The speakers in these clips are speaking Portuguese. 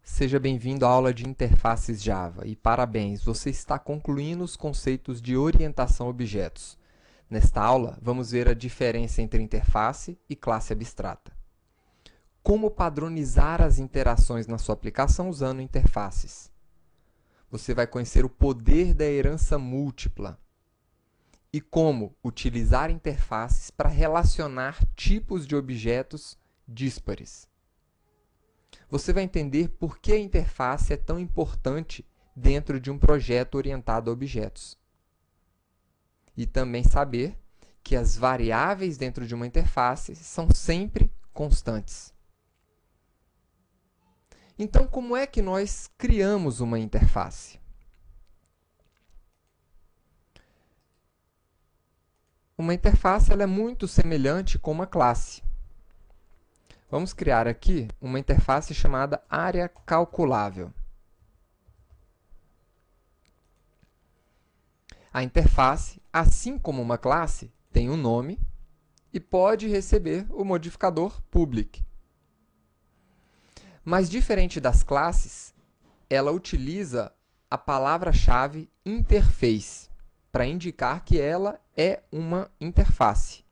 Seja bem-vindo à aula de Interfaces Java e parabéns, você está concluindo os conceitos de orientação a objetos. Nesta aula, vamos ver a diferença entre interface e classe abstrata. Como padronizar as interações na sua aplicação usando interfaces. Você vai conhecer o poder da herança múltipla e como utilizar interfaces para relacionar tipos de objetos díspares. Você vai entender por que a interface é tão importante dentro de um projeto orientado a objetos. E também saber que as variáveis dentro de uma interface são sempre constantes. Então, como é que nós criamos uma interface? Uma interface ela é muito semelhante com uma classe. Vamos criar aqui uma interface chamada área calculável. A interface, assim como uma classe, tem um nome e pode receber o modificador public. Mas, diferente das classes, ela utiliza a palavra-chave interface para indicar que ela é uma interface.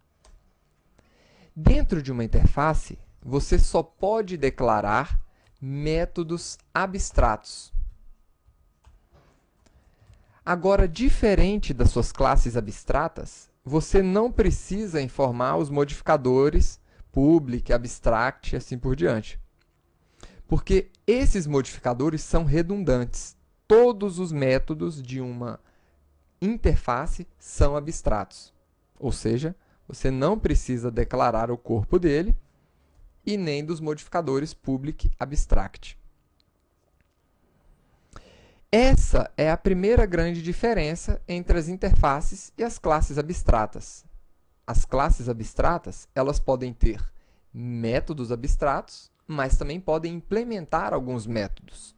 Dentro de uma interface, você só pode declarar métodos abstratos. Agora, diferente das suas classes abstratas, você não precisa informar os modificadores public, abstract e assim por diante. Porque esses modificadores são redundantes. Todos os métodos de uma interface são abstratos. Ou seja, você não precisa declarar o corpo dele e nem dos modificadores public abstract. Essa é a primeira grande diferença entre as interfaces e as classes abstratas. As classes abstratas, elas podem ter métodos abstratos, mas também podem implementar alguns métodos.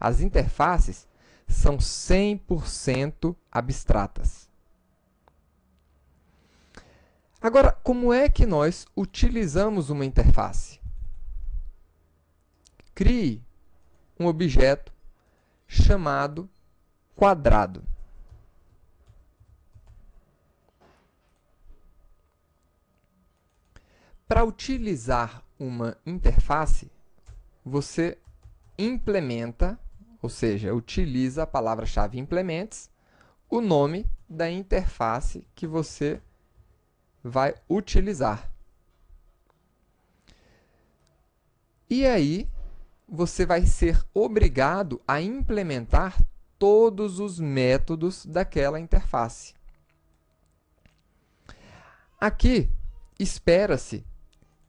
As interfaces são 100% abstratas. Agora, como é que nós utilizamos uma interface? Crie um objeto chamado quadrado. Para utilizar uma interface, você implementa, ou seja, utiliza a palavra-chave implements, o nome da interface que você vai utilizar. E aí, você vai ser obrigado a implementar todos os métodos daquela interface. Aqui, espera-se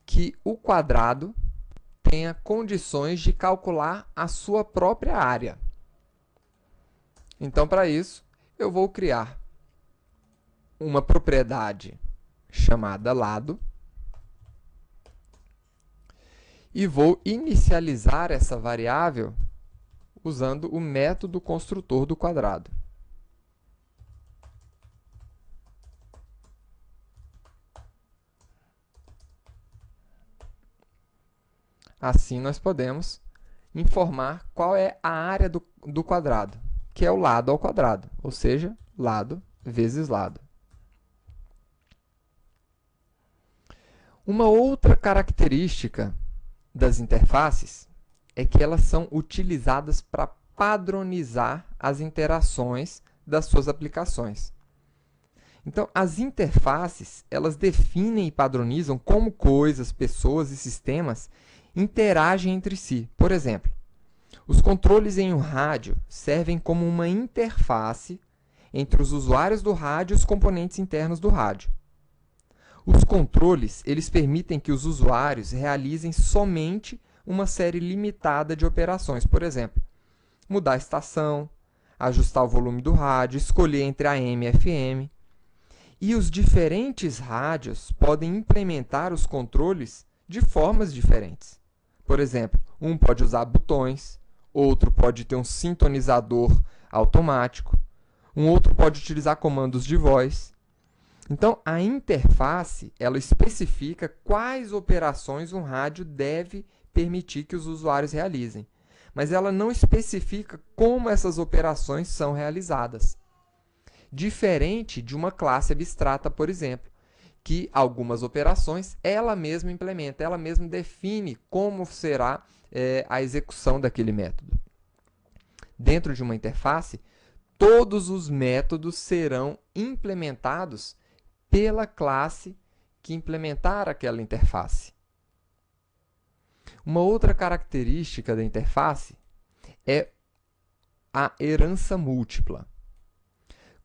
que o quadrado tenha condições de calcular a sua própria área. Então, para isso, eu vou criar uma propriedade chamada lado e vou inicializar essa variável usando o método construtor do quadrado. Assim, nós podemos informar qual é a área do quadrado, que é o lado ao quadrado, ou seja, lado vezes lado. Uma outra característica das interfaces é que elas são utilizadas para padronizar as interações das suas aplicações. Então, as interfaces, elas definem e padronizam como coisas, pessoas e sistemas interagem entre si. Por exemplo, os controles em um rádio servem como uma interface entre os usuários do rádio e os componentes internos do rádio. Os controles, eles permitem que os usuários realizem somente uma série limitada de operações. Por exemplo, mudar a estação, ajustar o volume do rádio, escolher entre AM e FM. E os diferentes rádios podem implementar os controles de formas diferentes. Por exemplo, um pode usar botões, outro pode ter um sintonizador automático, um outro pode utilizar comandos de voz. Então, a interface, ela especifica quais operações um rádio deve permitir que os usuários realizem. mas ela não especifica como essas operações são realizadas. Diferente de uma classe abstrata, por exemplo, que algumas operações ela mesma implementa, ela mesma define como será a execução daquele método. Dentro de uma interface, todos os métodos serão implementados pela classe que implementar aquela interface. Uma outra característica da interface é a herança múltipla.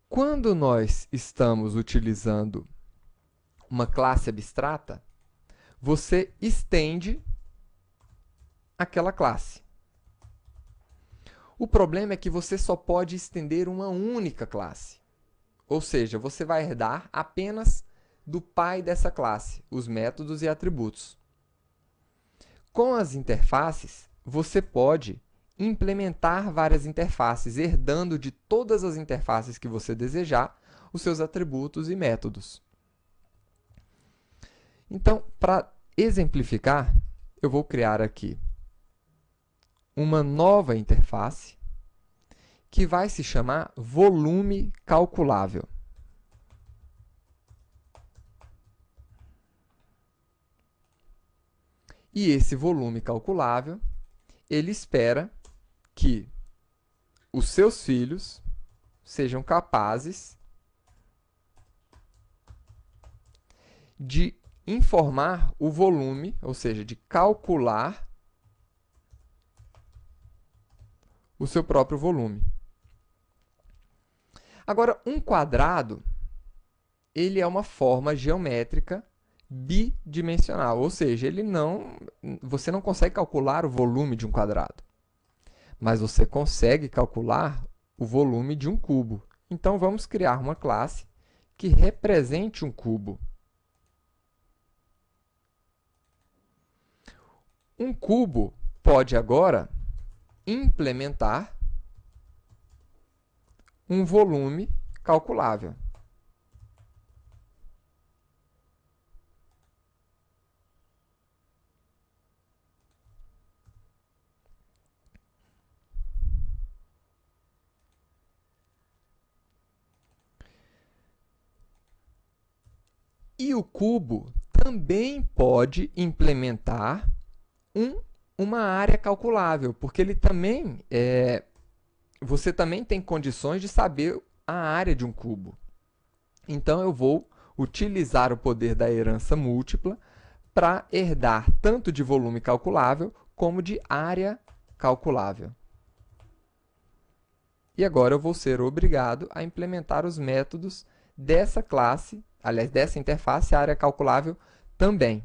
Quando nós estamos utilizando uma classe abstrata, você estende aquela classe. O problema é que você só pode estender uma única classe. Ou seja, você vai herdar apenas do pai dessa classe, os métodos e atributos. Com as interfaces, você pode implementar várias interfaces, herdando de todas as interfaces que você desejar os seus atributos e métodos. Então, para exemplificar, eu vou criar aqui uma nova interface que vai se chamar volume calculável. E esse volume calculável, ele espera que os seus filhos sejam capazes de informar o volume, ou seja, de calcular o seu próprio volume. Agora, um quadrado, ele é uma forma geométrica bidimensional, ou seja, você não consegue calcular o volume de um quadrado, mas você consegue calcular o volume de um cubo. Então, vamos criar uma classe que represente um cubo. Um cubo pode agora implementar um volume calculável. E o cubo também pode implementar uma área calculável, porque ele também você também tem condições de saber a área de um cubo. Então, eu vou utilizar o poder da herança múltipla para herdar tanto de volume calculável como de área calculável. E agora eu vou ser obrigado a implementar os métodos dessa classe, aliás, dessa interface área calculável também.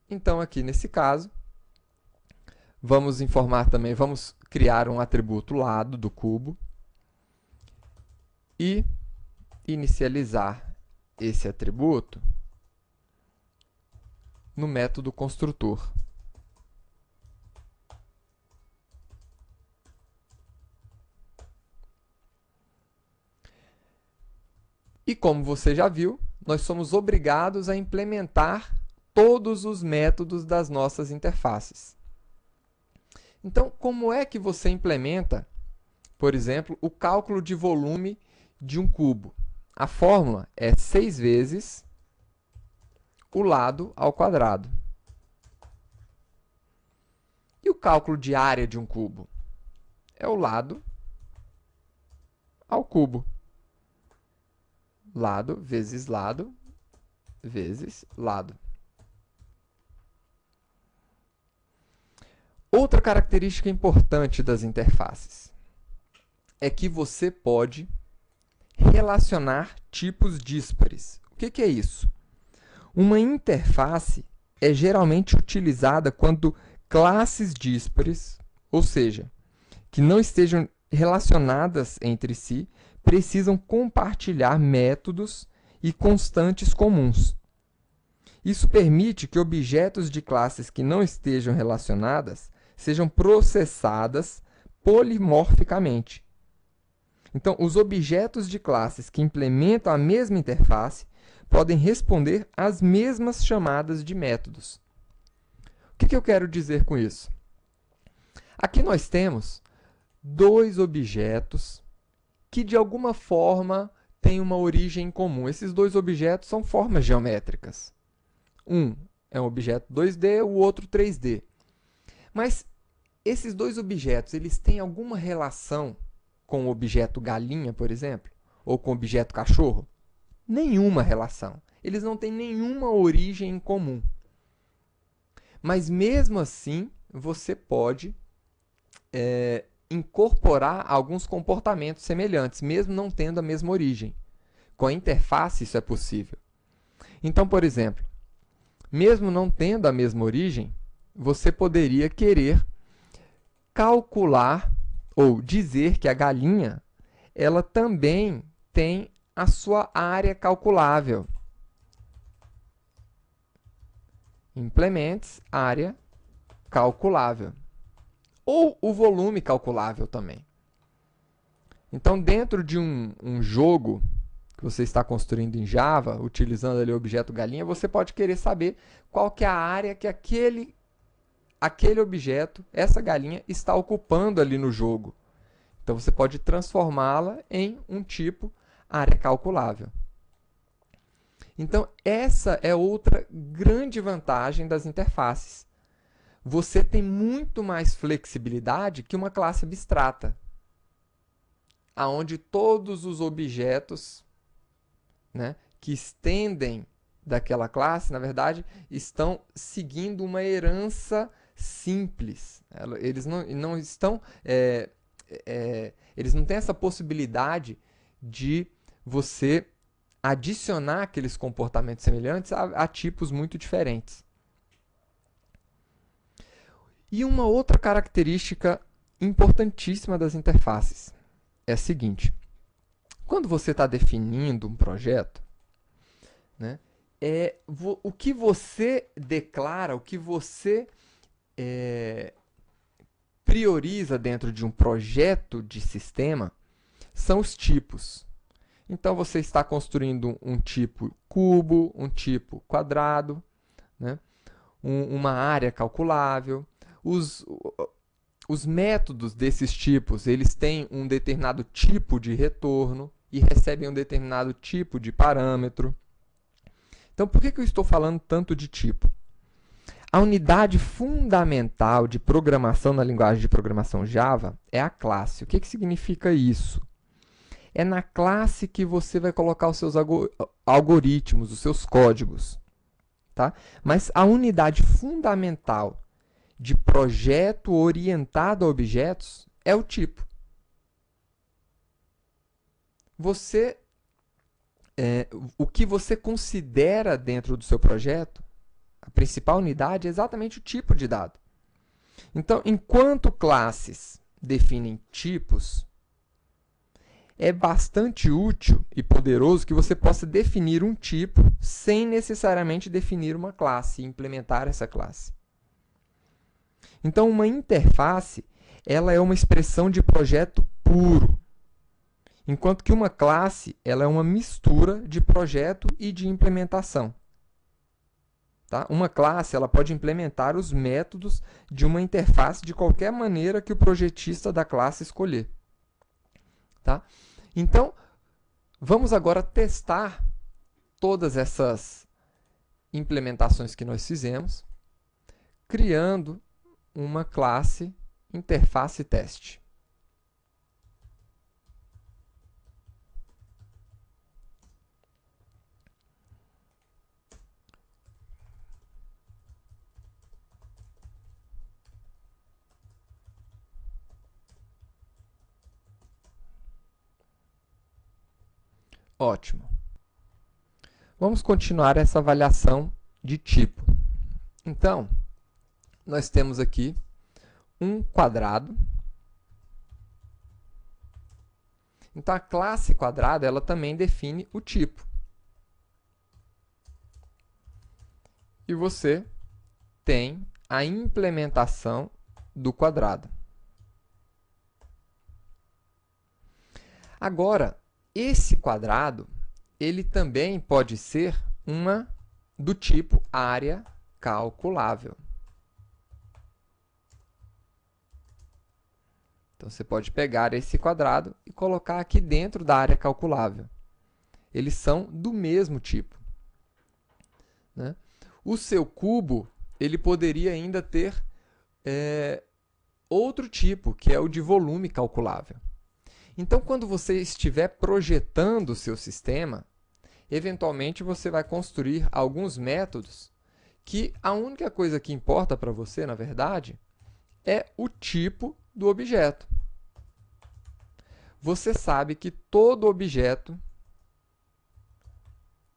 Então, aqui nesse caso, vamos informar também, vamos criar um atributo lado do cubo e inicializar esse atributo no método construtor. E como você já viu, nós somos obrigados a implementar todos os métodos das nossas interfaces. Então, como é que você implementa, por exemplo, o cálculo de volume de um cubo? A fórmula é 6 vezes o lado ao quadrado. E o cálculo de área de um cubo? É o lado ao cubo. Lado vezes lado vezes lado. Outra característica importante das interfaces é que você pode relacionar tipos díspares. O que é isso? Uma interface é geralmente utilizada quando classes díspares, ou seja, que não estejam relacionadas entre si, precisam compartilhar métodos e constantes comuns. Isso permite que objetos de classes que não estejam relacionadas sejam processadas polimorficamente. Então, os objetos de classes que implementam a mesma interface podem responder às mesmas chamadas de métodos. O que que eu quero dizer com isso? Aqui nós temos dois objetos que, de alguma forma, têm uma origem comum. Esses dois objetos são formas geométricas. Um é um objeto 2D, o outro 3D. Mas esses dois objetos, eles têm alguma relação com o objeto galinha, por exemplo? Ou com o objeto cachorro? Nenhuma relação. Eles não têm nenhuma origem em comum. Mas, mesmo assim, você pode incorporar alguns comportamentos semelhantes, mesmo não tendo a mesma origem. Com a interface, isso é possível. Então, por exemplo, mesmo não tendo a mesma origem, você poderia querer calcular ou dizer que a galinha ela também tem a sua área calculável. Implementes área calculável. Ou o volume calculável também. Então, dentro de um jogo que você está construindo em Java, utilizando ali o objeto galinha, você pode querer saber qual que é a área que aquele objeto, essa galinha, está ocupando ali no jogo. Então, você pode transformá-la em um tipo área calculável. Então, essa é outra grande vantagem das interfaces. Você tem muito mais flexibilidade que uma classe abstrata, onde todos os objetos, né, que estendem daquela classe, na verdade, estão seguindo uma herança simples. Eles não estão... eles não têm essa possibilidade de você adicionar aqueles comportamentos semelhantes a tipos muito diferentes. E uma outra característica importantíssima das interfaces é a seguinte: quando você está definindo um projeto, né, o que você declara, o que você prioriza dentro de um projeto de sistema são os tipos. Então, você está construindo um tipo cubo, um tipo quadrado, né, uma área calculável. Os métodos desses tipos, eles têm um determinado tipo de retorno e recebem um determinado tipo de parâmetro. Então, por que eu estou falando tanto de tipo? A unidade fundamental de programação na linguagem de programação Java é a classe. O que significa isso? É na classe que você vai colocar os seus algoritmos, os seus códigos. Tá? Mas a unidade fundamental de projeto orientado a objetos é o tipo. O que você considera dentro do seu projeto, a principal unidade é exatamente o tipo de dado. Então, enquanto classes definem tipos, é bastante útil e poderoso que você possa definir um tipo sem necessariamente definir uma classe e implementar essa classe. Então, uma interface ela é uma expressão de projeto puro, enquanto que uma classe ela é uma mistura de projeto e de implementação. Tá? Uma classe ela pode implementar os métodos de uma interface de qualquer maneira que o projetista da classe escolher. Tá? Então, vamos agora testar todas essas implementações que nós fizemos, criando uma classe interface teste. Ótimo. Vamos continuar essa avaliação de tipo. Então, nós temos aqui um quadrado. Então, a classe quadrado ela também define o tipo. E você tem a implementação do quadrado. Agora, esse quadrado ele também pode ser do tipo área calculável. Então, você pode pegar esse quadrado e colocar aqui dentro da área calculável. Eles são do mesmo tipo, né? O seu cubo, ele poderia ainda ter outro tipo, que é o de volume calculável. Então, quando você estiver projetando o seu sistema, eventualmente você vai construir alguns métodos que a única coisa que importa para você, na verdade, é o tipo do objeto. Você sabe que todo objeto,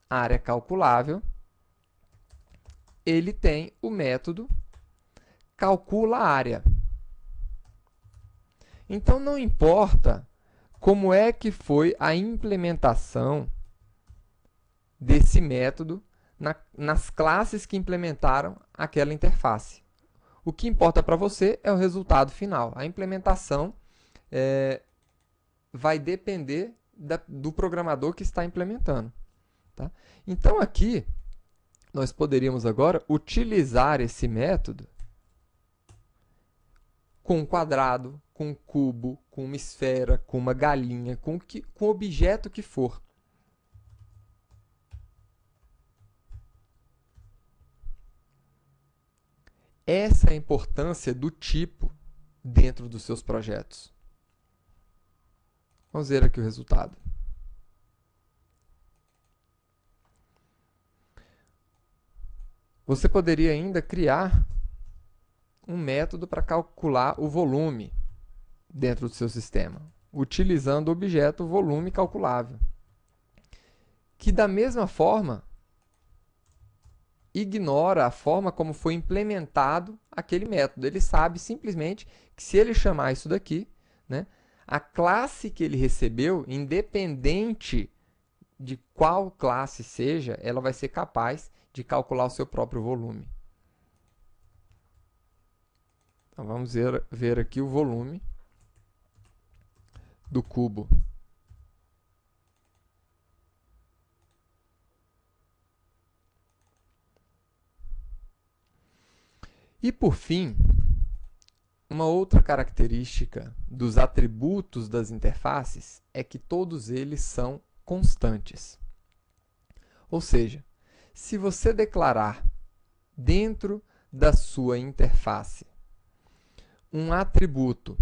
área calculável, ele tem o método calcula área. Então, não importa como é que foi a implementação desse método nas classes que implementaram aquela interface. O que importa para você é o resultado final. A implementação vai depender do programador que está implementando. Tá? Então, aqui, nós poderíamos agora utilizar esse método com um quadrado, com um cubo, com uma esfera, com uma galinha, com o objeto que for. Essa é a importância do tipo dentro dos seus projetos. Vamos ver aqui o resultado. Você poderia ainda criar um método para calcular o volume dentro do seu sistema, utilizando o objeto volume calculável, que da mesma forma ignora a forma como foi implementado aquele método. Ele sabe simplesmente que se ele chamar isso daqui, né, a classe que ele recebeu, independente de qual classe seja, ela vai ser capaz de calcular o seu próprio volume. Então, vamos ver aqui o volume do cubo. E, por fim, uma outra característica dos atributos das interfaces é que todos eles são constantes. Ou seja, se você declarar dentro da sua interface um atributo,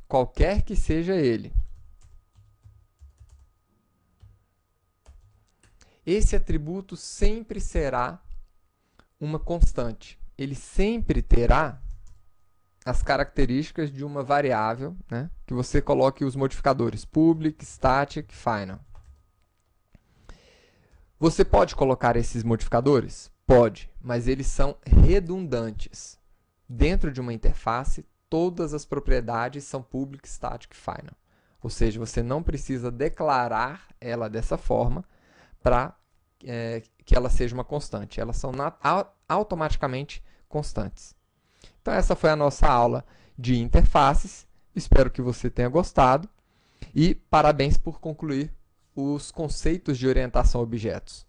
qualquer que seja ele, esse atributo sempre será uma constante. Ele sempre terá as características de uma variável, né, que você coloque os modificadores public, static, final. Você pode colocar esses modificadores? Pode, mas eles são redundantes. Dentro de uma interface, todas as propriedades são public, static, final. Ou seja, você não precisa declarar ela dessa forma para que ela seja uma constante. Elas são automaticamente constantes. Então, essa foi a nossa aula de interfaces. Espero que você tenha gostado. E parabéns por concluir os conceitos de orientação a objetos.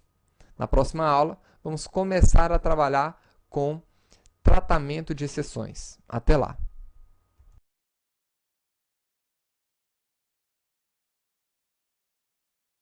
Na próxima aula, vamos começar a trabalhar com tratamento de exceções. Até lá!